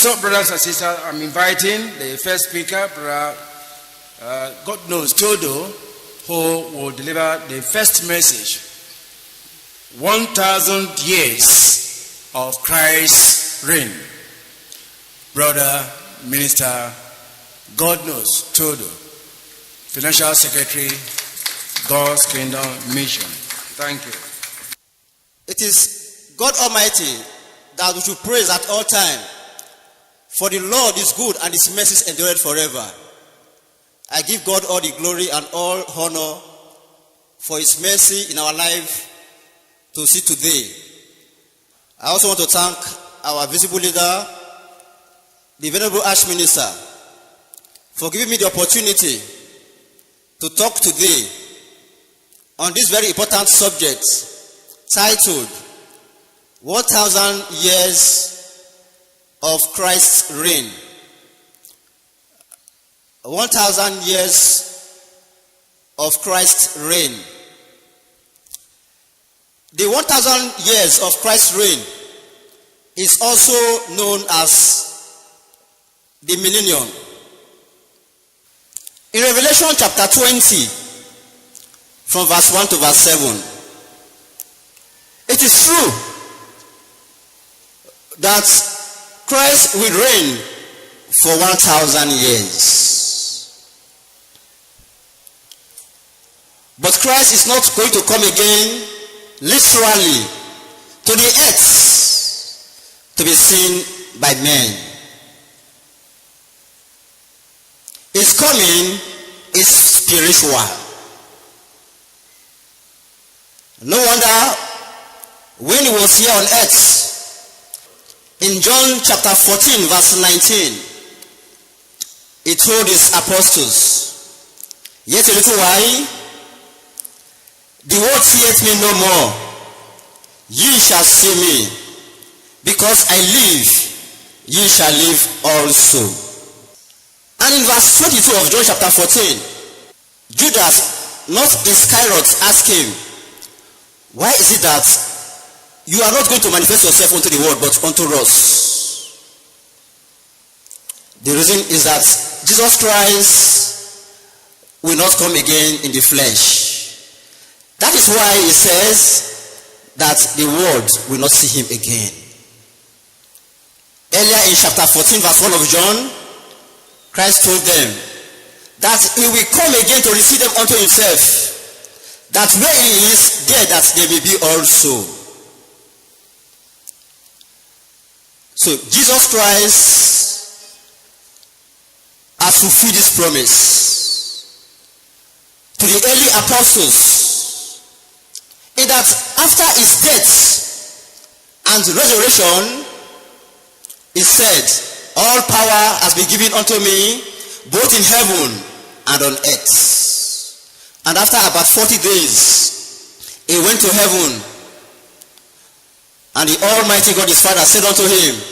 So, brothers and sisters, I'm inviting the first speaker, Brother God knows Todo, who will deliver the first message. 1,000 years of Christ's reign. Brother Minister God knows Todo, Financial Secretary, God's Kingdom Mission. Thank you. It is God Almighty that we should praise at all times. For the Lord is good and his mercies endure forever. I give God all the glory and all honor for his mercy in our life to see today. I also want to thank our visible leader, the Venerable Archminister, for giving me the opportunity to talk today on this very important subject titled 1,000 Years of Christ's Reign. 1,000 years of Christ's reign. The 1,000 years of Christ's reign is also known as the millennium. In Revelation chapter 20, from verse 1 to verse 7, it is true that Christ will reign for 1,000 years. But Christ is not going to come again literally to the earth to be seen by men. His coming is spiritual. No wonder when he was here on earth, in John chapter 14 verse 19, he told his apostles, "Yet a little while, the world seeth me no more. Ye shall see me. Because I live, ye shall live also." And in verse 22 of John chapter 14, Judas, not Iscariot, asked him, "Why is it that you are not going to manifest yourself unto the world, but unto us?" The reason is that Jesus Christ will not come again in the flesh. That is why he says that the world will not see him again. Earlier in chapter 14 verse 1 of John, Christ told them that he will come again to receive them unto himself, that where he is, there that they may be also. So Jesus Christ has fulfilled this promise to the early apostles, in that after his death and resurrection, he said, "All power has been given unto me, both in heaven and on earth." And after about 40 days, he went to heaven, and the Almighty God his Father said unto him,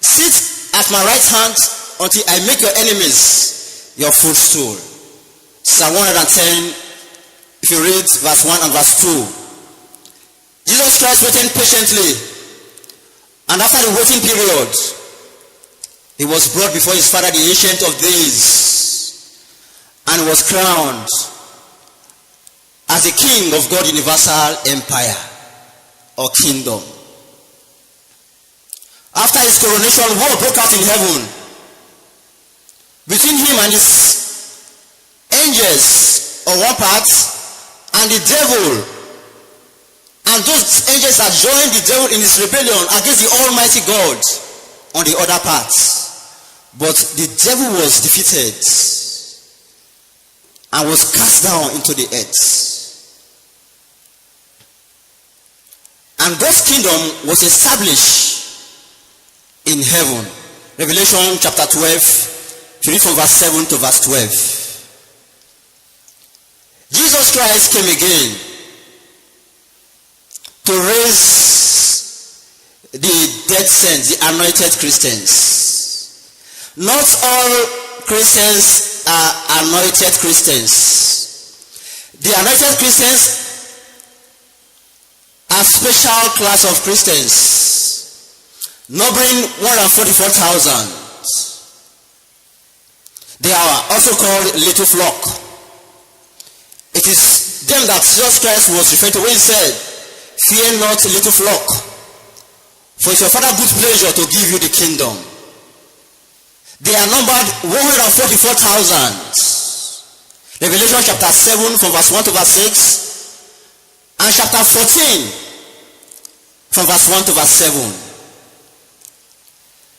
"Sit at my right hand until I make your enemies your footstool." Psalm 110, if you read verse 1 and verse 2. Jesus Christ waited patiently, and after the waiting period, he was brought before his Father, the Ancient of Days, and was crowned as the King of God's universal empire or kingdom. After his coronation, war broke out in heaven between him and his angels on one part, and the devil, and those angels that joined the devil in his rebellion against the Almighty God on the other part. But the devil was defeated and was cast down into the earth. And God's kingdom was established in heaven. Revelation chapter 12, you read from verse 7 to verse 12. Jesus Christ came again to raise the dead saints, the anointed Christians. Not all Christians are anointed Christians. The anointed Christians are a special class of Christians numbering 144,000. They are also called little flock. It is them that Jesus Christ was referring to when he said, "Fear not, little flock, for it's your Father's good pleasure to give you the kingdom." They are numbered 144,000. Revelation chapter 7 from verse 1 to verse 6, and chapter 14 from verse 1 to verse 7.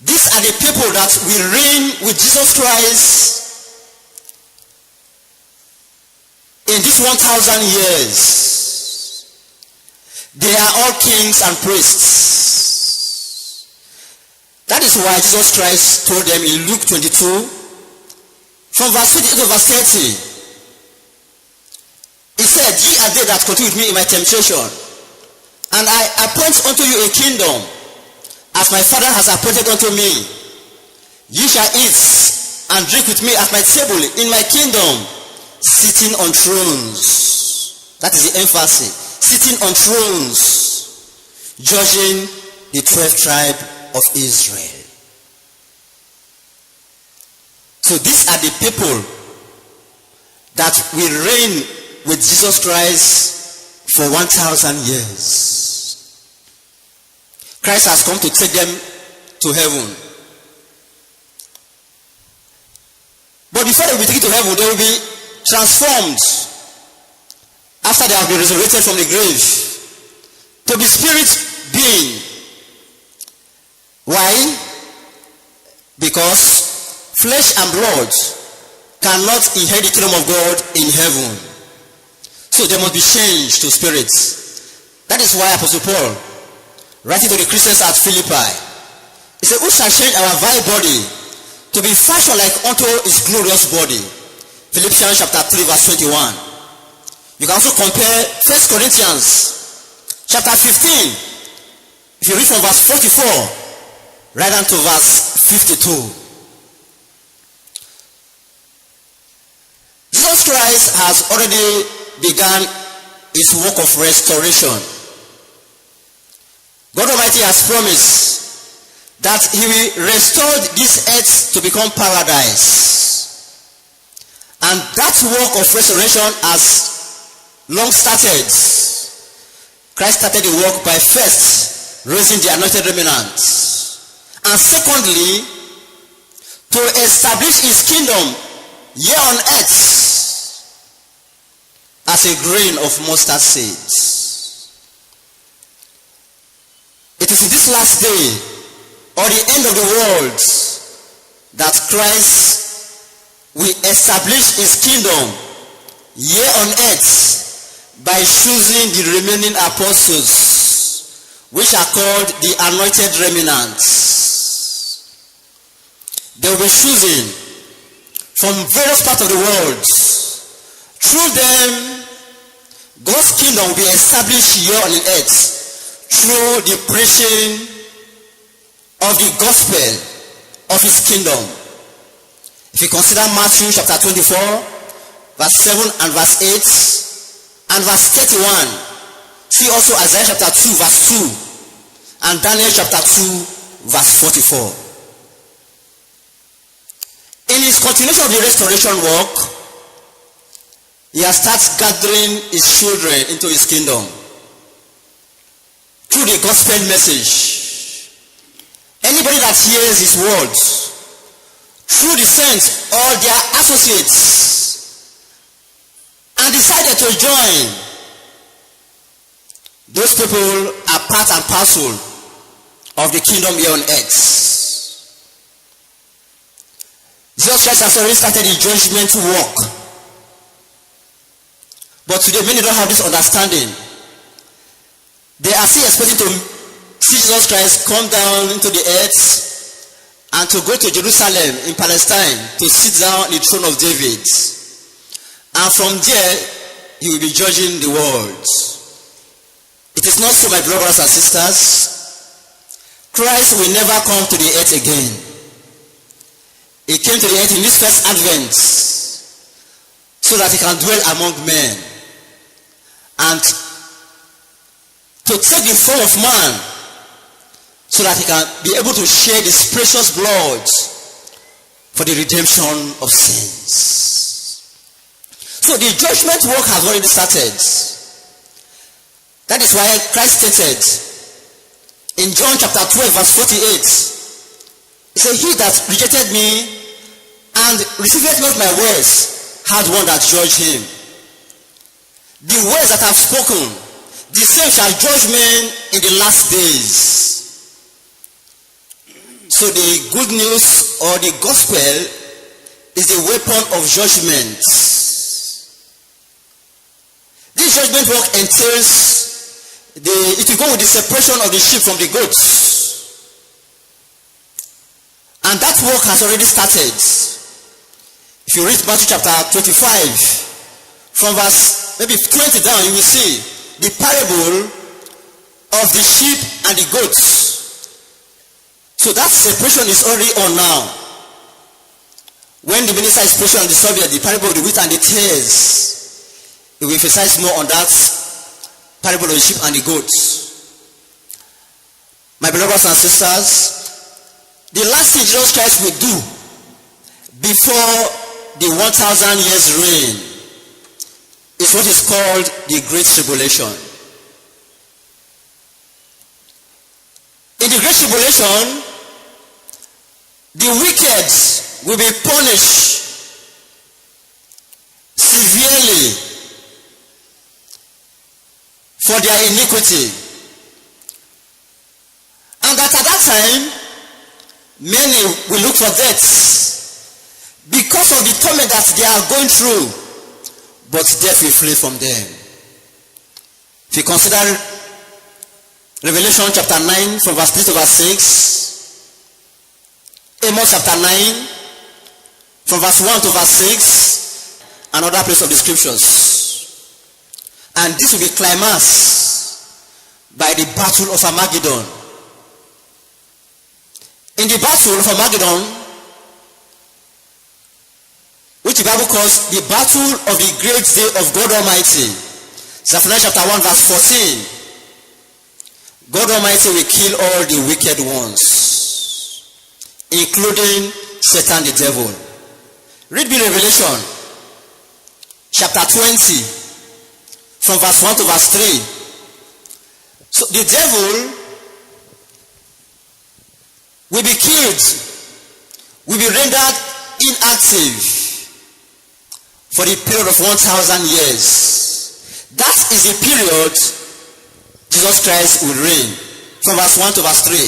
These are the people that will reign with Jesus Christ in this 1,000 years. They are all kings and priests. That is why Jesus Christ told them in Luke 22 from verse 20 to verse 30. He said, "Ye are they that continue with me in my temptation, and I appoint unto you a kingdom, as my Father has appointed unto me. Ye shall eat and drink with me at my table in my kingdom, sitting on thrones." That is the emphasis. Sitting on thrones, judging the 12 tribes of Israel. So these are the people that will reign with Jesus Christ for 1,000 years. Christ has come to take them to heaven. But before they will be taken to heaven, they will be transformed after they have been resurrected from the grave to be spirit being. Why? Because flesh and blood cannot inherit the kingdom of God in heaven. So they must be changed to spirits. That is why Apostle Paul, writing to the Christians at Philippi, he said, "Who shall change our vile body to be fashioned like unto his glorious body?" Philippians chapter 3 verse 21. You can also compare 1 Corinthians chapter 15. If you read from verse 44 right down to verse 52. Jesus Christ has already begun his work of restoration. God Almighty has promised that he will restore this earth to become paradise. And that work of restoration has long started. Christ started the work by first raising the anointed remnant, and secondly, to establish his kingdom here on earth as a grain of mustard seeds. It is in this last day, or the end of the world, that Christ will establish his kingdom here on earth by choosing the remaining apostles, which are called the anointed remnants. They will be chosen from various parts of the world. Through them, God's kingdom will be established here on earth through the preaching of the gospel of his kingdom. If you consider Matthew chapter 24, verse 7 and verse 8, and verse 31, see also Isaiah chapter 2, verse 2, and Daniel chapter 2, verse 44. In his continuation of the restoration work, he has started gathering his children into his kingdom through the gospel message. Anybody that hears his words, through the saints or their associates, and decided to join, those people are part and parcel of the kingdom here on earth. Jesus Christ has already started the judgment work. But today many don't have this understanding. They are still expecting to see Jesus Christ come down into the earth and to go to Jerusalem in Palestine to sit down on the throne of David. And from there, he will be judging the world. It is not so, my brothers and sisters. Christ will never come to the earth again. He came to the earth in this first advent so that he can dwell among men and to take the form of man so that he can be able to shed his precious blood for the redemption of sins. So the judgment work has already started. That is why Christ stated in John chapter 12 verse 48, he said, he that rejected me and receiveth not my words had one that judged him. The words that I have spoken, the same shall judge men in the last days. So the good news or the gospel is the weapon of judgment. This judgment work entails it will go with the separation of the sheep from the goats. And that work has already started. If you read Matthew chapter 25, from verse maybe 20 down, you will see the parable of the sheep and the goats. So that separation is already on now. When the minister is preaching on the subject, the parable of the wheat and the tares, he will emphasize more on that parable of the sheep and the goats. My brothers and sisters, the last thing Jesus Christ will do before the 1,000 years reign is what is called the Great Tribulation. In the Great Tribulation, the wicked will be punished severely for their iniquity. And that at that time, many will look for death because of the torment that they are going through, but death will flee from them. If you consider Revelation chapter 9 from verse 3 to verse 6, Amos chapter 9 from verse 1 to verse 6, another place of the scriptures. And this will be climaxed by the battle of Armageddon. In the battle of Armageddon, which the Bible calls the battle of the great day of God Almighty, Zephaniah chapter 1 verse 14, God Almighty will kill all the wicked ones, including Satan the devil. Read me Revelation chapter 20 from verse 1 to verse 3. So the devil will be killed, will be rendered inactive for the period of 1,000 years. That is the period Jesus Christ will reign. From verse 1 to verse 3.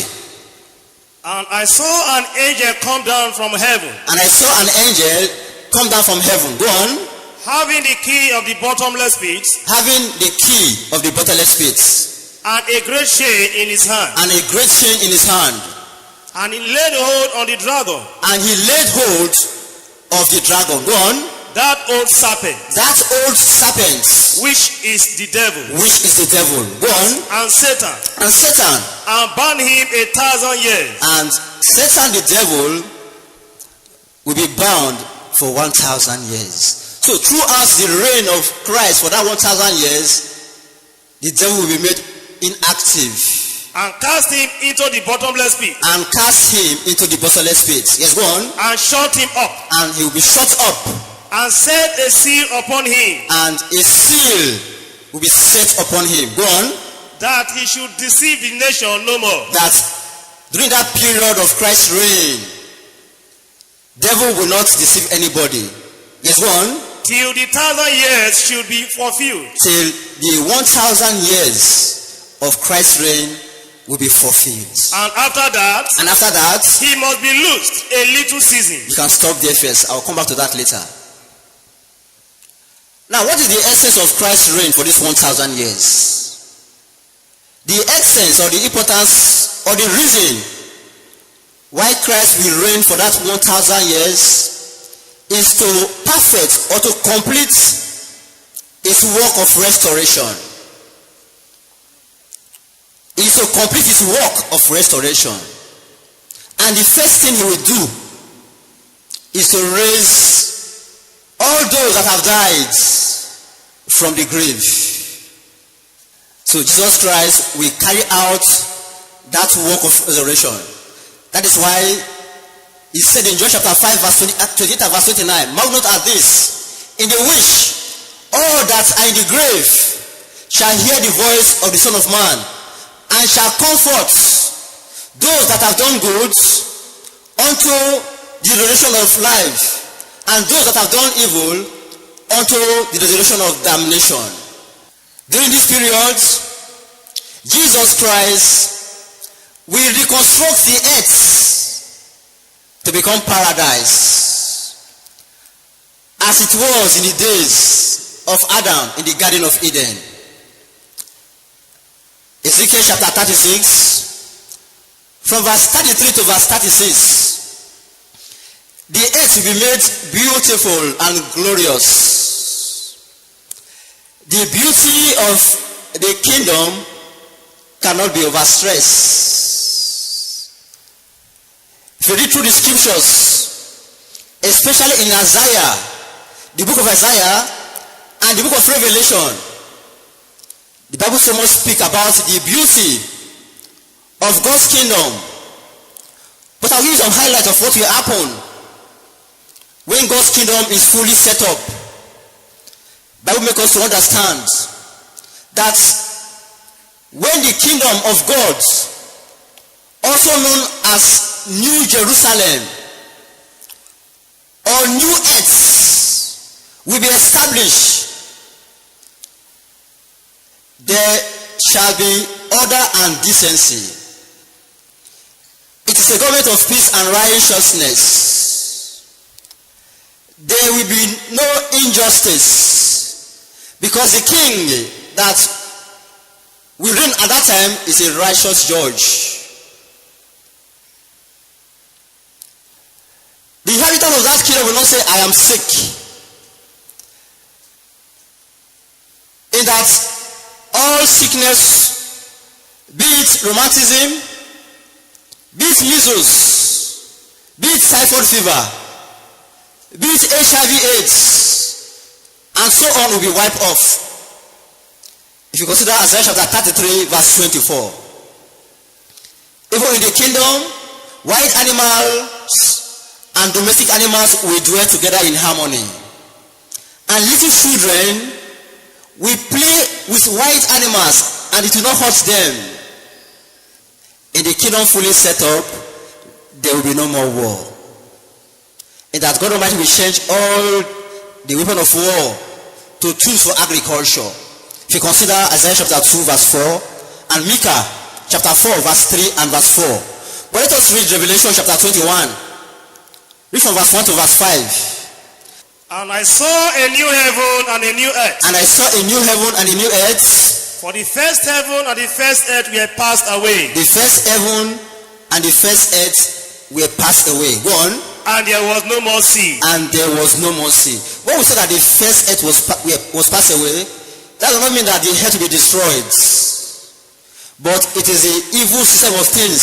And I saw an angel come down from heaven. And I saw an angel come down from heaven. Go on. Having the key of the bottomless pit. Having the key of the bottomless pit. And a great chain in his hand. And a great chain in his hand. And he laid hold on the dragon. And he laid hold of the dragon. Go on. That old serpent. That old serpent. Which is the devil. Which is the devil. Go on. And Satan. And Satan. And bound him 1,000 years. And Satan the devil will be bound for 1,000 years. So throughout the reign of Christ for that 1,000 years, the devil will be made inactive. And cast him into the bottomless pit. And cast him into the bottomless pit. Yes, go on. And shut him up. And he will be shut up. And set a seal upon him. And a seal will be set upon him. Go on. That he should deceive the nation no more. That during that period of Christ's reign, devil will not deceive anybody. Yes, go on. Till the 1,000 years should be fulfilled. Till the 1,000 years of Christ's reign will be fulfilled. And after that, he must be loosed a little season. You can stop there first. I'll come back to that later. Now, what is the essence of Christ's reign for this 1,000 years? The essence or the importance or the reason why Christ will reign for that 1,000 years is to perfect or to complete his work of restoration. Is to complete his work of restoration. And the first thing he will do is to raise all those that have died from the grave. So Jesus Christ will carry out that work of resurrection. That is why he said in John chapter 5 verse 28 and verse 29, mark not at this, in the which all that are in the grave shall hear the voice of the Son of Man, and shall comfort those that have done good unto the resurrection of life, and those that have done evil unto the resurrection of damnation. During this period, Jesus Christ will reconstruct the earth to become paradise, as it was in the days of Adam in the Garden of Eden. Ezekiel chapter 36, from verse 33 to verse 36. The earth will be made beautiful and glorious. The beauty of the kingdom cannot be overstressed. If you read through the scriptures, especially in Isaiah, the book of Isaiah and the book of Revelation, the Bible so much speaks about the beauty of God's kingdom. But I'll give you some highlight of what will happen when God's kingdom is fully set up. The Bible makes us to understand that when the kingdom of God, also known as New Jerusalem or New Earth, will be established, there shall be order and decency. It is a government of peace and righteousness. There will be no injustice, because the king that will reign at that time is a righteous judge. The inhabitant of that kingdom will not say, I am sick. In that all sickness, be it rheumatism, be it measles, be it typhoid fever, be it HIV/AIDS, and so on, will be wiped off. If you consider Isaiah chapter 33 verse 24. Even in the kingdom, wild animals and domestic animals will dwell together in harmony. And little children will play with wild animals, and it will not hurt them. In the kingdom fully set up, there will be no more war. And that God Almighty will change all the weapon of war to tools for agriculture. If you consider Isaiah chapter 2 verse 4 and Micah chapter 4 verse 3 and verse 4. But let us read Revelation chapter 21. Read from verse 1 to verse 5. And I saw a new heaven and a new earth. And I saw a new heaven and a new earth. For the first heaven and the first earth were passed away. The first heaven and the first earth were passed away. Go on. And there was no more sea. And there was no more sea. When we say that the first earth was passed away, that does not mean that the earth will be destroyed. But it is the evil system of things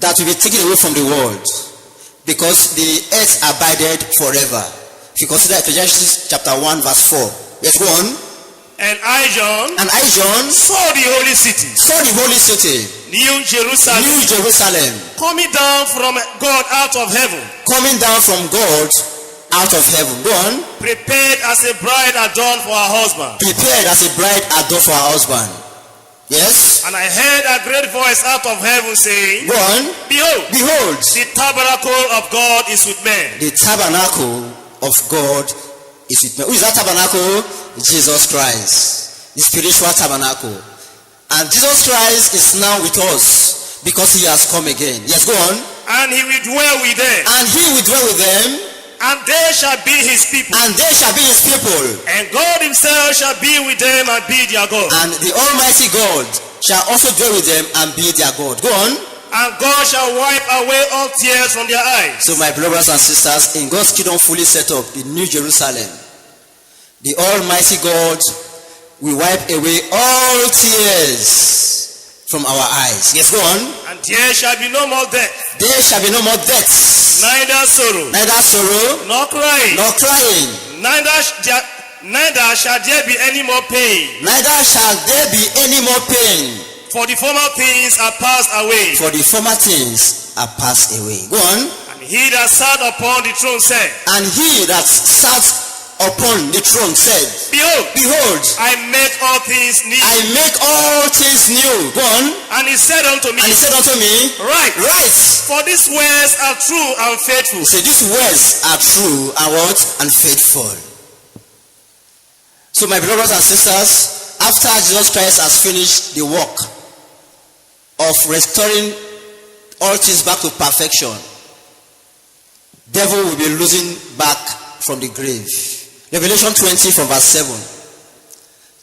that will be taken away from the world, because the earth abided forever. If you consider Ecclesiastes chapter 1 verse 4. Yes, go on. And I, John, saw the holy city. New Jerusalem. Coming down from God out of heaven. Go on. Prepared as a bride adorned for her husband. Yes. And I heard a great voice out of heaven saying, go on. Behold, the tabernacle of God is with men. The tabernacle of God is with men. Who is that tabernacle? Jesus Christ. The spiritual tabernacle. And Jesus Christ is now with us because he has come again. Yes, go on. And he will dwell with them. And they shall be his people. And God himself shall be with them and be their God. And the Almighty God shall also dwell with them and be their God. Go on. And God shall wipe away all tears from their eyes. So my brothers and sisters, in God's kingdom fully set up, the New Jerusalem, the Almighty God will wipe away all tears from our eyes. Yes, go on. And there shall be no more death. Neither sorrow. Nor crying. Neither shall there be any more pain. For the former things are passed away. For the former things are passed away. Go on. And he that sat upon the throne said. And he that sat upon the throne said, Behold, I make all things new. I make all things new. Go on. And he said unto me, Write. For these words are true and faithful. So these words are true and what? And faithful. So my brothers and sisters, after Jesus Christ has finished the work of restoring all things back to perfection, devil will be losing back from the grave. Revelation 20 from verse 7.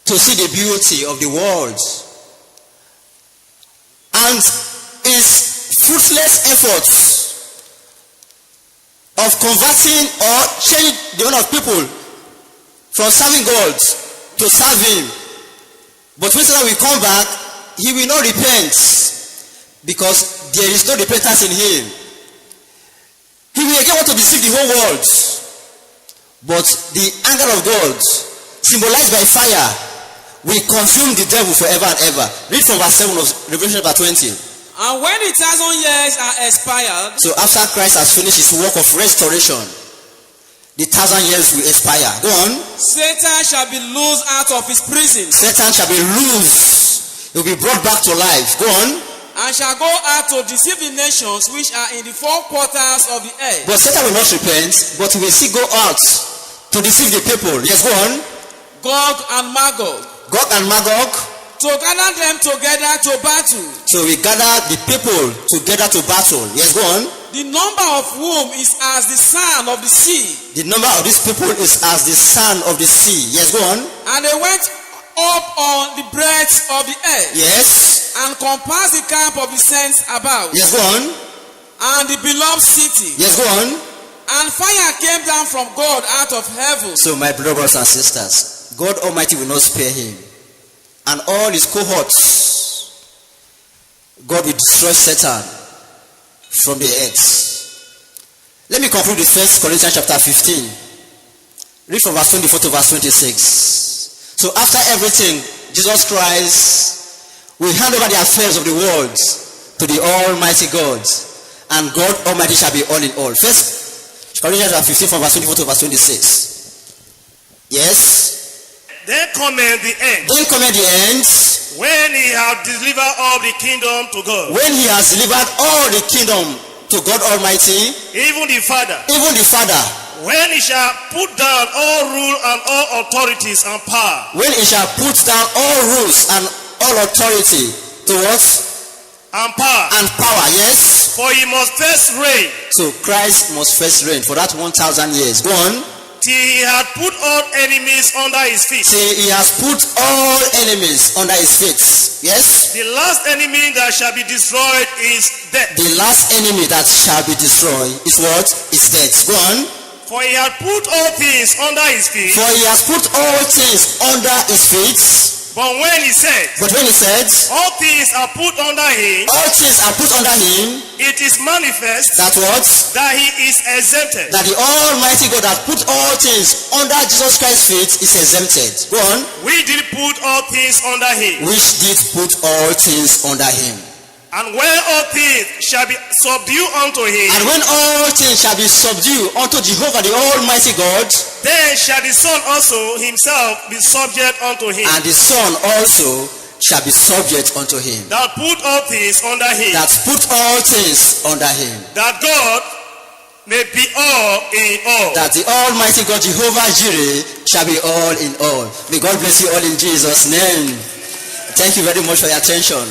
To see the beauty of the world and his fruitless efforts of converting or changing the amount of people from serving God to serve him. But when we come back, he will not repent because there is no repentance in him. He will again want to deceive the whole world. But the anger of God, symbolized by fire, will consume the devil forever and ever. Read from verse 7 of Revelation chapter 20. And when the 1,000 years are expired. So after Christ has finished his work of restoration, the 1,000 years will expire. Go on. Satan shall be loosed out of his prison. Satan shall be loosed. He will be brought back to life. Go on. And shall go out to deceive the nations which are in the four quarters of the earth. But Satan will not repent, but he will still go out to deceive the people. Yes, go on. Gog and Magog. Gog and Magog. To gather them together to battle. So we gather the people together to battle. Yes, go on. The number of whom is as the sand of the sea. The number of these people is as the sand of the sea. Yes, go on. And they went up on the breadth of the earth. Yes. And compassed the camp of the saints about. Yes, go on. And the beloved city. Yes, go on. And fire came down from God out of heaven. So my brothers and sisters, God Almighty will not spare him. And all his cohorts, God will destroy Satan from the earth. Let me conclude with 1 Corinthians chapter 15. Read from verse 24 to verse 26. So after everything, Jesus Christ will hand over the affairs of the world to the Almighty God. And God Almighty shall be all in all. 1 Corinthians chapter 15 from verse 24 to verse 26. Yes. Then cometh the end. Then cometh the end. When he hath delivered all the kingdom to God. When he has delivered all the kingdom to God Almighty. Even the Father. Even the Father. When he shall put down all rule and all authorities and power. When he shall put down all rules and all authority to what? And power. And power, yes. For he must first reign. So Christ must first reign for that 1,000 years. Go on. Till he had put all enemies under his feet. Till he has put all enemies under his feet. Yes. The last enemy that shall be destroyed is death. The last enemy that shall be destroyed is what? Is death. Go on. For he had put all things under his feet. For he has put all things under his feet. But when he said, all things are put under him, all things are put under him, it is manifest that what? That he is exempted. That the Almighty God that put all things under Jesus Christ's feet is exempted. Go on. We did put all things under him. Which did put all things under him. And when all things shall be subdued unto him. And when all things shall be subdued unto Jehovah the Almighty God. Then shall the Son also himself be subject unto him. And the Son also shall be subject unto him. That put all things under him. That put all things under him. That God may be all in all. That the Almighty God Jehovah Jireh shall be all in all. May God bless you all in Jesus' name. Thank you very much for your attention.